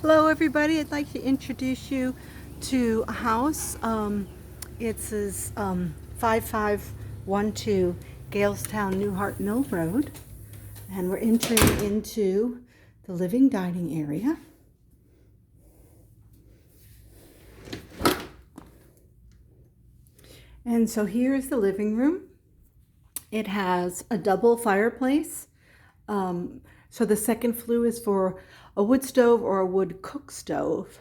Hello everybody, I'd like to introduce you to a house. It says 5512 Galestown, Newhart Mill Road. And we're entering into the living dining area. And so here is the living room. It has a double fireplace. So the second flue is for a wood stove or a wood cook stove.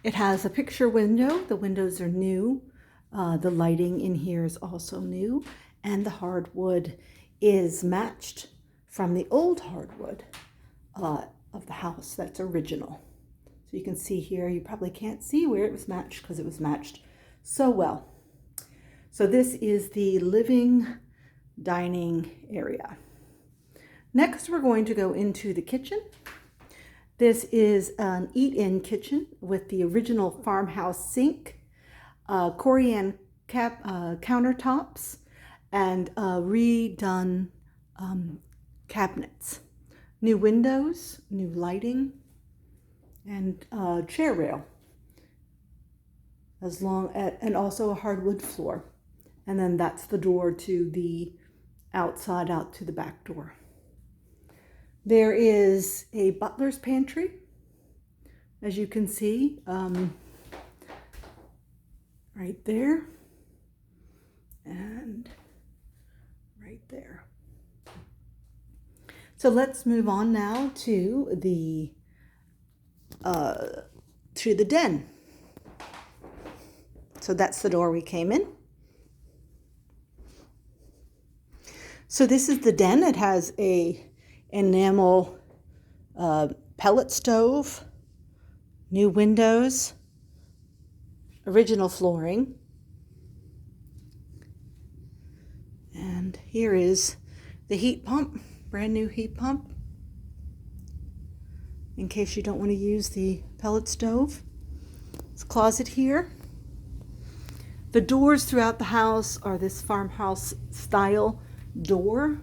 It has a picture window. The windows are new. The lighting in here is also new. And the hardwood is matched from the old hardwood of the house that's original. So you can see here, you probably can't see where it was matched because it was matched so well. So this is the living dining area. Next, we're going to go into the kitchen. This is an eat-in kitchen with the original farmhouse sink, Corian countertops, and redone cabinets. New windows, new lighting, and chair rail, and also a hardwood floor. And then that's the door to the outside, out to the back door. There is a butler's pantry, as you can see, right there and right there. So let's move on now to the den. So that's the door we came in. So this is the den. It has a enamel pellet stove, new windows, original flooring. And here is the heat pump, brand new heat pump, in case you don't want to use the pellet stove. This closet here. The doors throughout the house are this farmhouse style door.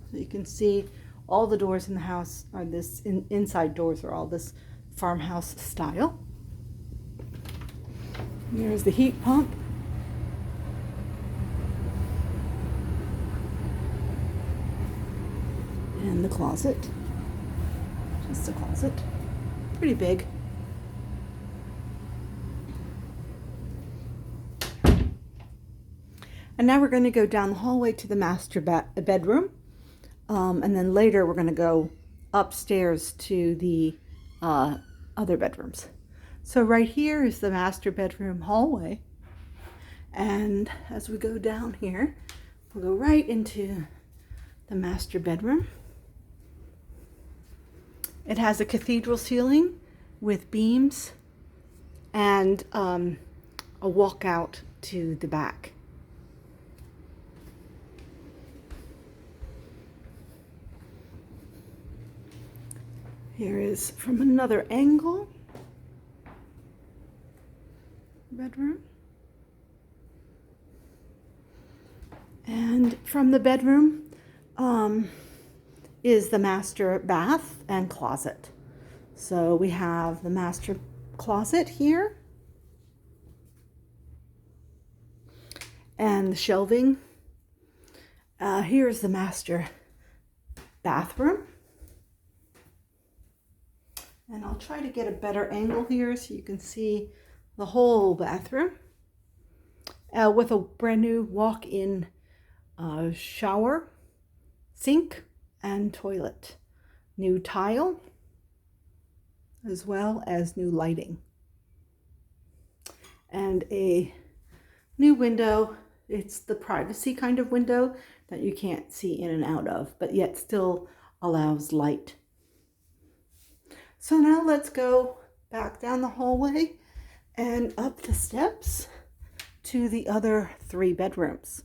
So you can see all the doors in the house are this, inside doors are all this farmhouse style. There's the heat pump. And the closet. Just a closet. Pretty big. And now we're going to go down the hallway to the master bedroom. And then later we're going to go upstairs to the other bedrooms. So right here is the master bedroom hallway. And as we go down here, we'll go right into the master bedroom. It has a cathedral ceiling with beams and a walkout to the back. Here is from another angle, bedroom. And from the bedroom is the master bath and closet. So we have the master closet here and the shelving. Here's the master bathroom. And I'll try to get a better angle here so you can see the whole bathroom with a brand new walk-in shower, sink, and toilet. New tile, as well as new lighting. And a new window. It's the privacy kind of window that you can't see in and out of, but yet still allows light. So now let's go back down the hallway and up the steps to the other 3 bedrooms.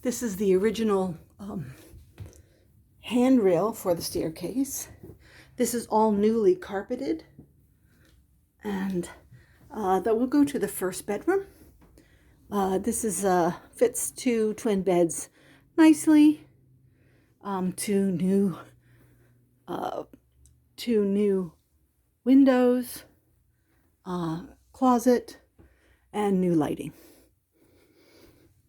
This is the original handrail for the staircase. This is all newly carpeted. And that will go to the first bedroom. This is fits 2 twin beds nicely. two new two new windows, closet, and new lighting.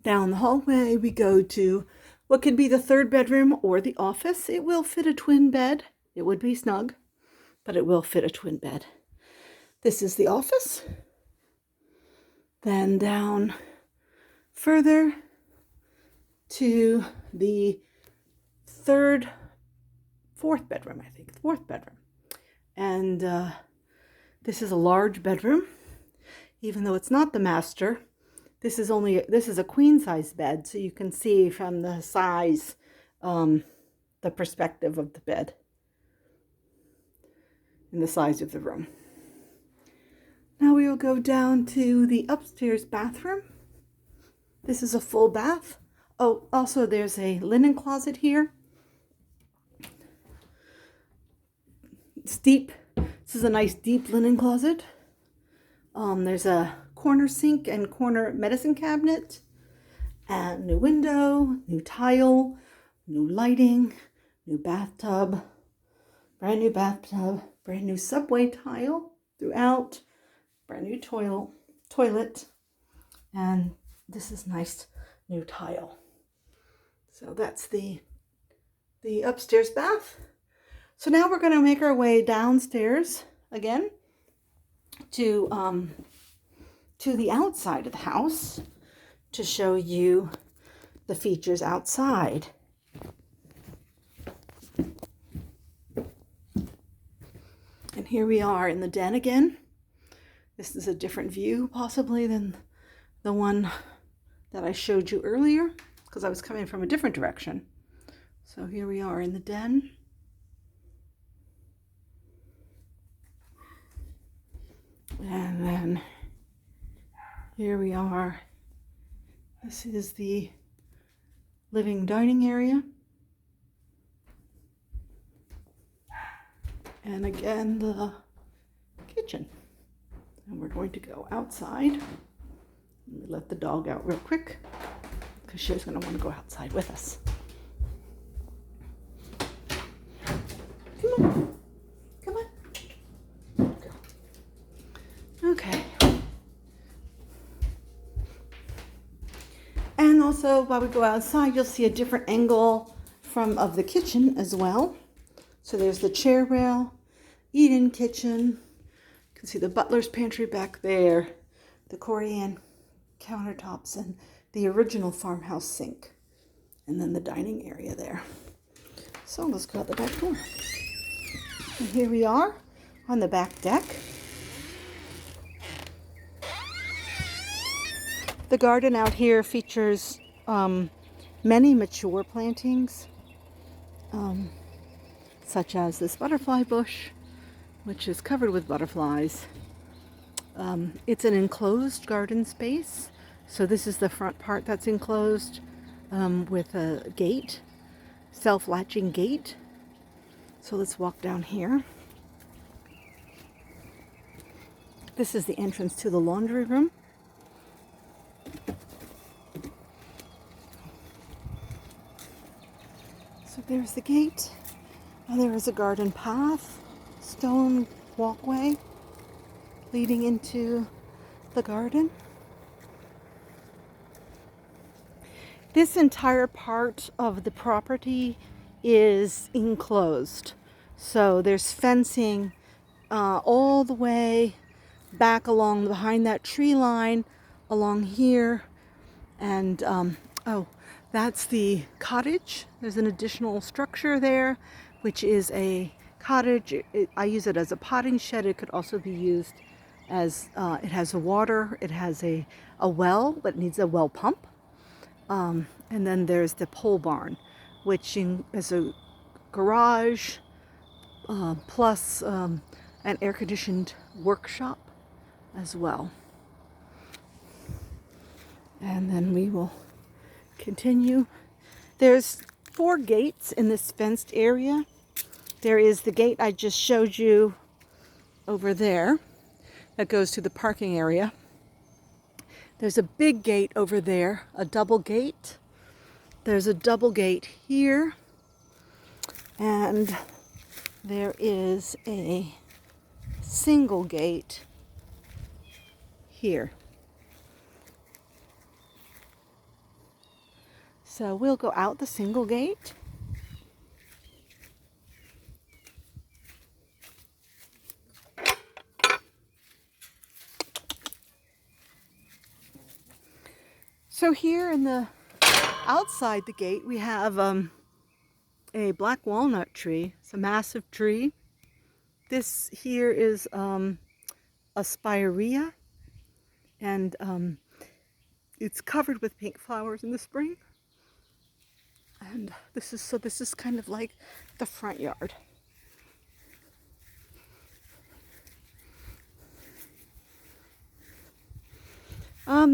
Down the hallway we go to what could be the third bedroom or the office. It will fit a twin bed. It would be snug, but it will fit a twin bed. This is the office. Then down further to the fourth bedroom, fourth bedroom. And this is a large bedroom, even though it's not the master. This is a queen size bed, so you can see from the size, the perspective of the bed and the size of the room. Now we will go down to the upstairs bathroom. This is a full bath. Oh, also there's a linen closet here. It's deep. This is a nice deep linen closet. There's a corner sink and corner medicine cabinet, and new window, new tile, new lighting, new bathtub, brand new subway tile throughout, brand new toilet, and this is nice new tile. So that's the upstairs bath. So now we're going to make our way downstairs again to the outside of the house to show you the features outside. And here we are in the den again. This is a different view possibly than the one that I showed you earlier, because I was coming from a different direction. So here we are in the den. And then here we are. This is the living dining area. And again, the kitchen. And we're going to go outside. Let me let the dog out real quick, because she's going to want to go outside with us. Come on. Come on. Go. Okay. And also, while we go outside, you'll see a different angle of the kitchen as well. So there's the chair rail, eat-in kitchen. You can see the butler's pantry back there, the Korean countertops, and the original farmhouse sink. And then the dining area there. So let's go out the back door. And here we are on the back deck. The garden out here features many mature plantings, such as this butterfly bush, which is covered with butterflies. It's an enclosed garden space, so this is the front part that's enclosed with a gate, self-latching gate. So let's walk down here. This is the entrance to the laundry room. So there's the gate. And there is a garden path, stone walkway leading into the garden. This entire part of the property is enclosed. So there's fencing all the way back along behind that tree line, along here. And that's the cottage. There's an additional structure there, which is a cottage. I use it as a potting shed. It could also be used as, it has a water, it has a well, but needs a well pump. And then there's the pole barn, which is a garage, plus an air-conditioned workshop as well. And then we will continue. There's 4 gates in this fenced area. There is the gate I just showed you over there that goes to the parking area. There's a big gate over there, a double gate. There's a double gate here, And there is a single gate here. So we'll go out the single gate. So here in the outside the gate we have a black walnut tree. It's a massive tree. This here is a spirea, and it's covered with pink flowers in the spring. And this is kind of like the front yard.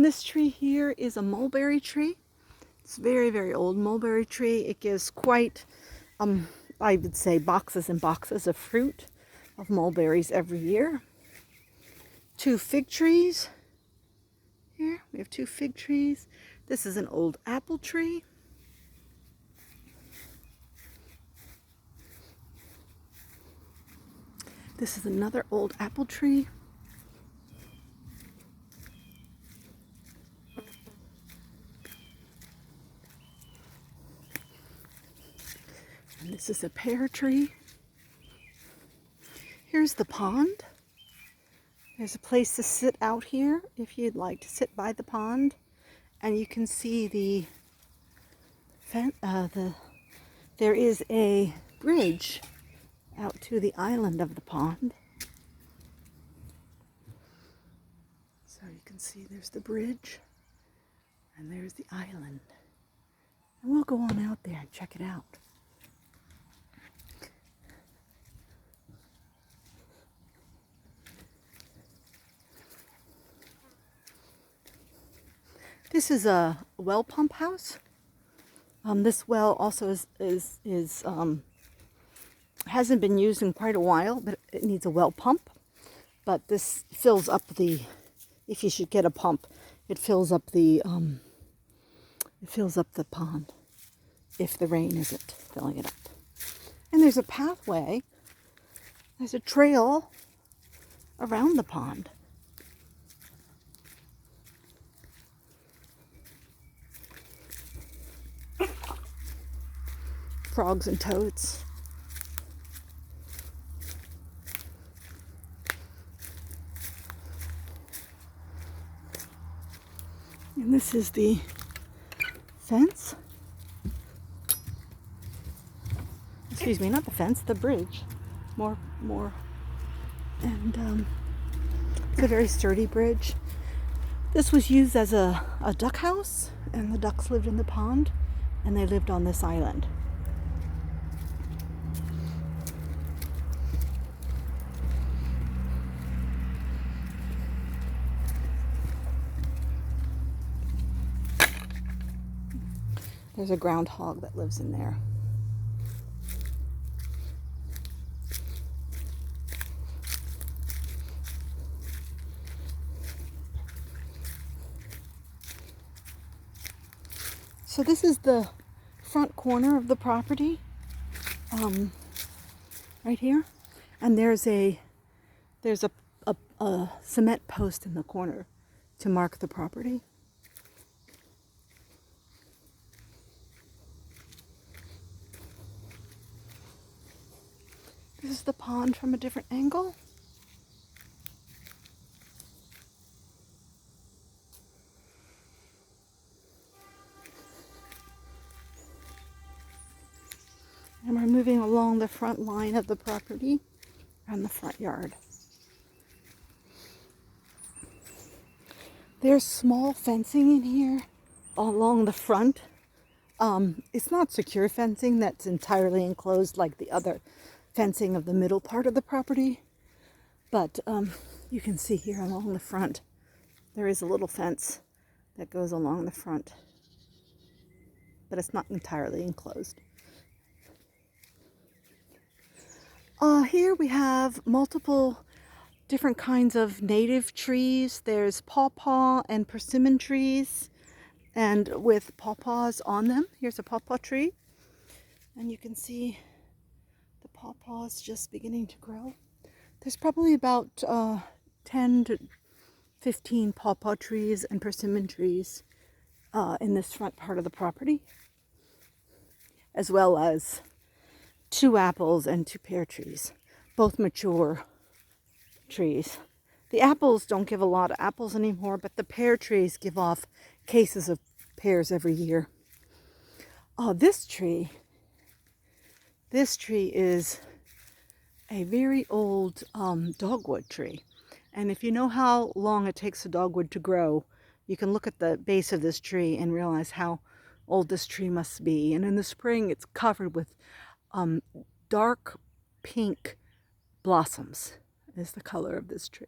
This tree here is a mulberry tree. It's very, very old mulberry tree. It gives quite, I would say, boxes and boxes of fruit, of mulberries every year. 2 fig trees. Here we have 2 fig trees. This is an old apple tree. This is another old apple tree. And this is a pear tree. Here's the pond. There's a place to sit out here if you'd like to sit by the pond. And you can see there is a bridge out to the island of the pond. So you can see there's the bridge and there's the island. And we'll go on out there and check it out. This is a well pump house. This well also hasn't been used in quite a while, but it needs a well pump. But this fills up if you should get a pump, it fills up the pond if the rain isn't filling it up. And there's a pathway. There's a trail around the pond. Frogs and toads. And this is the fence. Excuse me, not the fence, the bridge. More. And it's a very sturdy bridge. This was used as a duck house, and the ducks lived in the pond, and they lived on this island. There's a groundhog that lives in there. So this is the front corner of the property, right here, and there's a cement post in the corner to mark the property. This is the pond from a different angle. And we're moving along the front line of the property and the front yard. There's small fencing in here along the front. It's not secure fencing that's entirely enclosed like the other fencing of the middle part of the property, but you can see here along the front there is a little fence that goes along the front, but it's not entirely enclosed. Here we have multiple different kinds of native trees. There's pawpaw and persimmon trees, and with pawpaws on them. Here's a pawpaw tree, and you can see pawpaw is just beginning to grow. There's probably about 10 to 15 pawpaw trees and persimmon trees in this front part of the property, as well as 2 apples and 2 pear trees, both mature trees. The apples don't give a lot of apples anymore, but the pear trees give off cases of pears every year. Oh, this tree is a very old dogwood tree. And if you know how long it takes a dogwood to grow, you can look at the base of this tree and realize how old this tree must be. And in the spring, it's covered with dark pink blossoms is the color of this tree.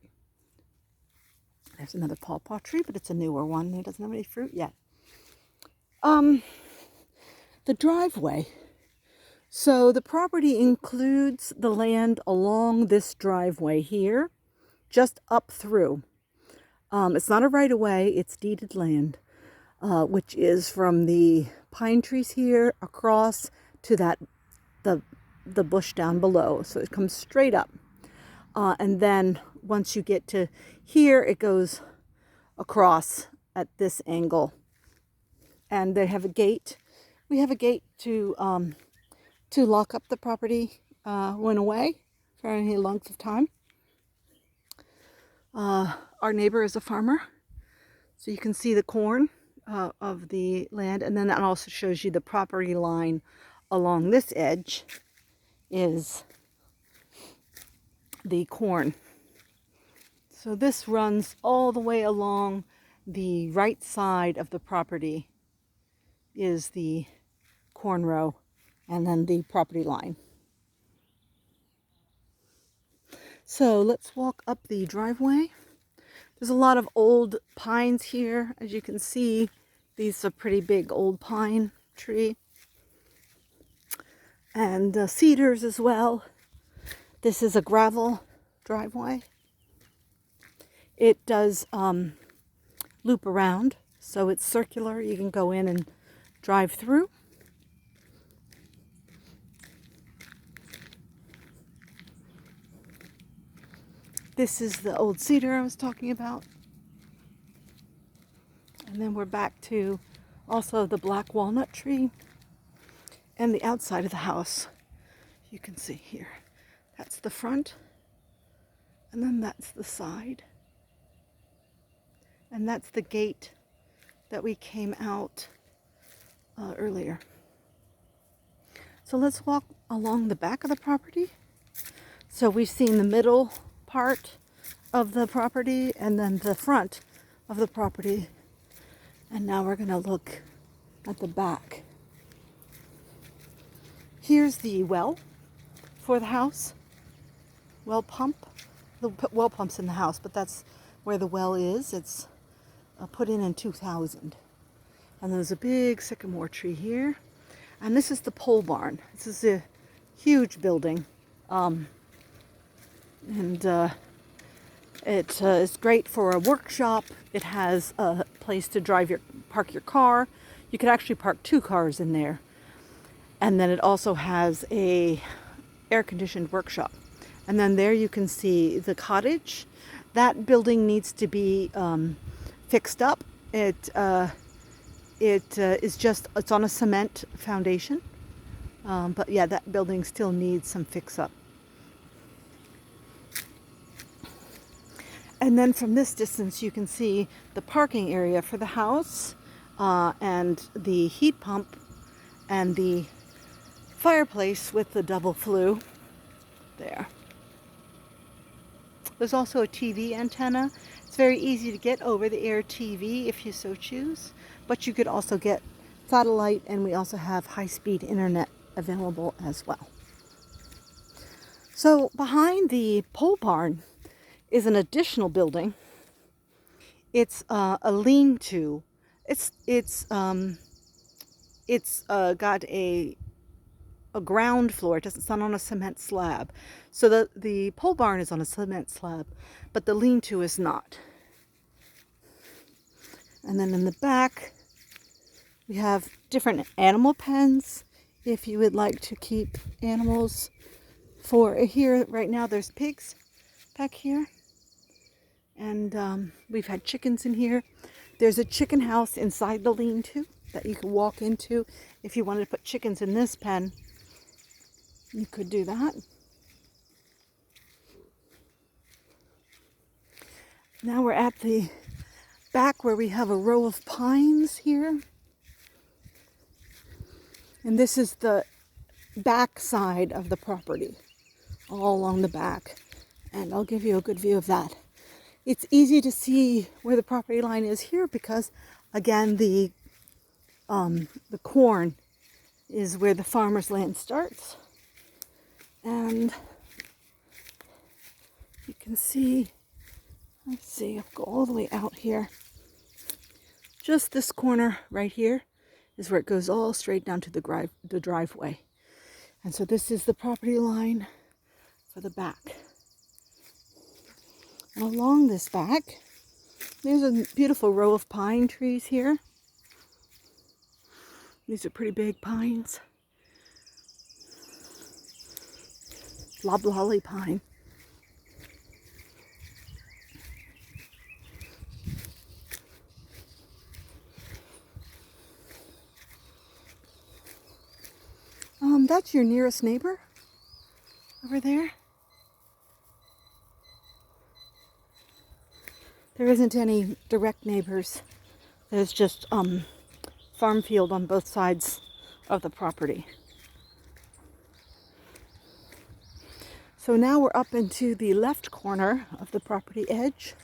There's another pawpaw tree, but it's a newer one. It doesn't have any fruit yet. The driveway. So the property includes the land along this driveway here, just up through. It's not a right-of-way, it's deeded land, which is from the pine trees here across to the bush down below. So it comes straight up. And then once you get to here, it goes across at this angle. And they have a gate. We have a gate to lock up the property when away for any length of time. Our neighbor is a farmer, so you can see the corn of the land, and then that also shows you the property line along this edge is the corn. So this runs all the way along the right side of the property is the corn row, and then the property line. So let's walk up the driveway. There's a lot of old pines here. As you can see, these are pretty big old pine tree. And cedars as well. This is a gravel driveway. It does loop around, so it's circular. You can go in and drive through. This is the old cedar I was talking about. And then we're back to also the black walnut tree and the outside of the house. You can see here. That's the front, and then that's the side. And that's the gate that we came out earlier. So let's walk along the back of the property. So we've seen the middle part of the property and then the front of the property. And now we're going to look at the back. Here's the well for the house. Well pump. The well pump's in the house, but that's where the well is. It's put in 2000. And there's a big sycamore tree here. And this is the pole barn. This is a huge building. It is great for a workshop. It has a place to park your car. You could actually park 2 cars in there. And then it also has a air-conditioned workshop. And then there you can see the cottage. That building needs to be fixed up. It's on a cement foundation. But yeah, that building still needs some fix up. And then from this distance, you can see the parking area for the house and the heat pump and the fireplace with the double flue there. There's also a TV antenna. It's very easy to get over-the-air TV if you so choose, but you could also get satellite, and we also have high-speed internet available as well. So behind the pole barn is an additional building. It's a lean-to. It's got a ground floor. It's not on a cement slab. So the pole barn is on a cement slab, but the lean-to is not. And then in the back, we have different animal pens if you would like to keep animals For here, right now, there's pigs back here. And we've had chickens in here. There's a chicken house inside the lean-to that you can walk into. If you wanted to put chickens in this pen, you could do that. Now we're at the back where we have a row of pines here. And this is the back side of the property, all along the back. And I'll give you a good view of that. It's easy to see where the property line is here because, again, the corn is where the farmer's land starts. And you can see, let's see, I'll go all the way out here. Just this corner right here is where it goes all straight down to the driveway. And so this is the property line for the back. And along this back, there's a beautiful row of pine trees here. These are pretty big pines. Loblolly pine. That's your nearest neighbor over there. There isn't any direct neighbors. There's just farm field on both sides of the property. So now we're up into the left corner of the property edge.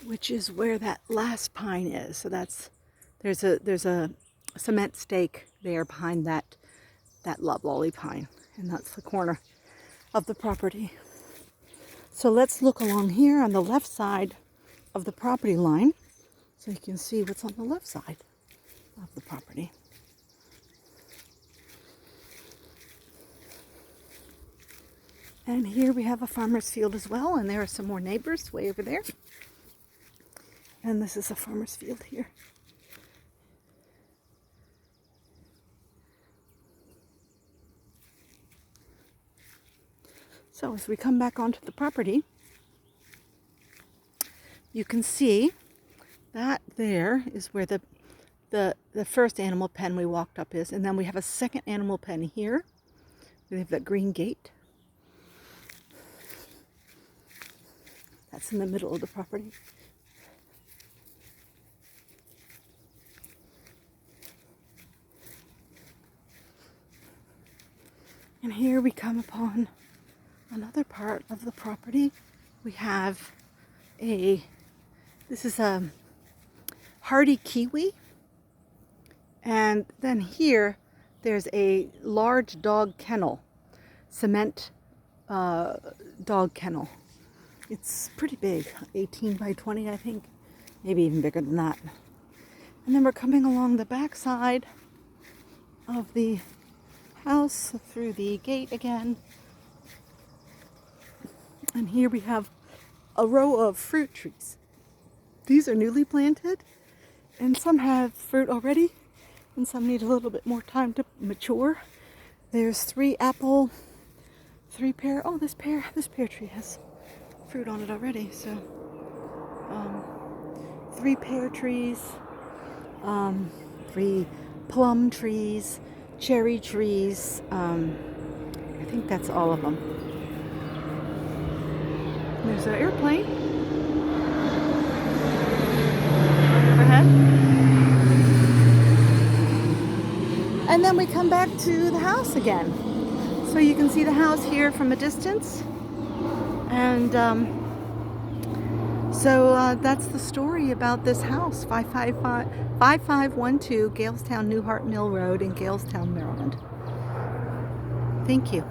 Which is where that last pine is. So there's a cement stake there behind that loblolly pine, and that's the corner of the property. So let's look along here on the left side of the property line so you can see what's on the left side of the property. And here we have a farmer's field as well, and there are some more neighbors way over there. And this is a farmer's field here. So as we come back onto the property, you can see that there is where the first animal pen we walked up is, and then we have a second animal pen here. We have that green gate. That's in the middle of the property. And here we come upon another part of the property. We have this is a hardy kiwi. And then here, there's a large dog kennel, cement dog kennel. It's pretty big, 18 by 20, I think, maybe even bigger than that. And then we're coming along the back side of the house through the gate again. And here we have a row of fruit trees. These are newly planted, and some have fruit already, and some need a little bit more time to mature. There's 3 apple, 3 pear. Oh, this pear tree has fruit on it already. So 3 pear trees, 3 plum trees, cherry trees. I think that's all of them. There's an airplane overhead. And then we come back to the house again. So you can see the house here from a distance. And so that's the story about this house, 5512 Galestown Newhart Mill Road in Galestown, Maryland. Thank you.